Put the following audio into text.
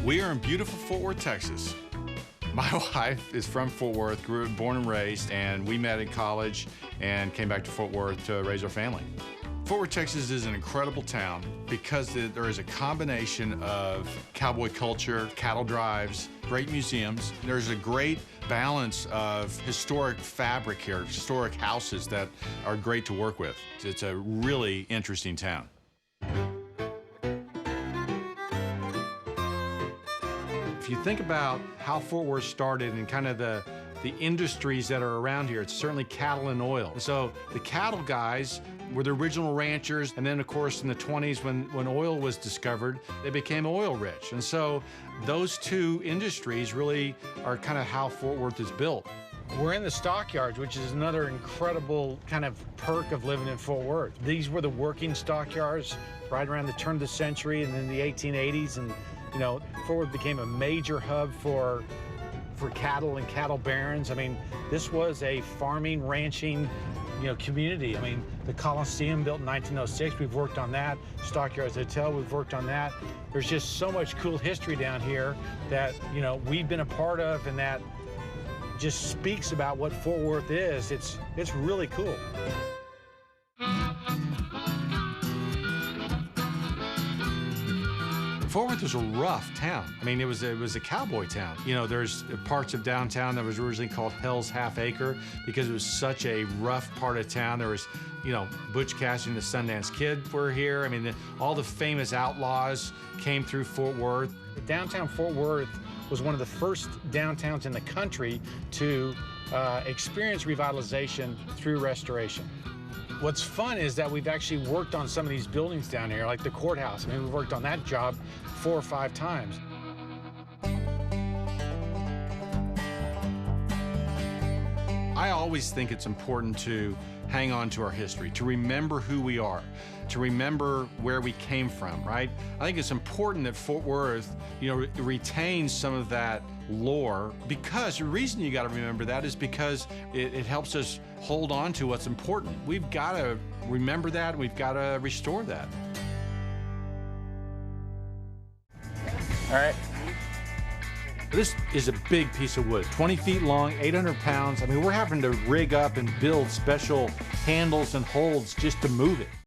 We are in beautiful Fort Worth, Texas. My wife is from Fort Worth, born and raised, and we met in college and came back to Fort Worth to raise our family. Fort Worth, Texas is an incredible town because there is a combination of cowboy culture, cattle drives, great museums. There's a great balance of historic fabric here, historic houses that are great to work with. It's a really interesting town. If you think about how Fort Worth started and kind of the industries that are around here, it's certainly cattle and oil. So the cattle guys were the original ranchers, and then of course in the 20s when oil was discovered, they became oil rich. And so those two industries really are kind of how Fort Worth is built. We're in the stockyards, which is another incredible kind of perk of living in Fort Worth. These were the working stockyards right around the turn of the century and in the 1880s. And you know, Fort Worth became a major hub for cattle and cattle barons. I mean, this was a farming, ranching, community. I mean, the Coliseum built in 1906, we've worked on that. Stockyards Hotel, we've worked on that. There's just so much cool history down here that, we've been a part of, and that just speaks about what Fort Worth is. It's really cool. Fort Worth was a rough town. I mean, it was a cowboy town. There's parts of downtown that was originally called Hell's Half Acre because it was such a rough part of town. There was, Butch Cassidy and the Sundance Kid were here. I mean, all the famous outlaws came through Fort Worth. Downtown Fort Worth was one of the first downtowns in the country to experience revitalization through restoration. What's fun is that we've actually worked on some of these buildings down here, like the courthouse. I mean, we've worked on that job 4 or 5 times. I always think it's important to hang on to our history, to remember who we are, to remember where we came from, right? I think it's important that Fort Worth, retains some of that lore, because the reason you got to remember that is because it helps us hold on to what's important. We've got to remember that, we've got to restore that. All right. This is a big piece of wood, 20 feet long, 800 pounds. I mean, we're having to rig up and build special handles and holds just to move it.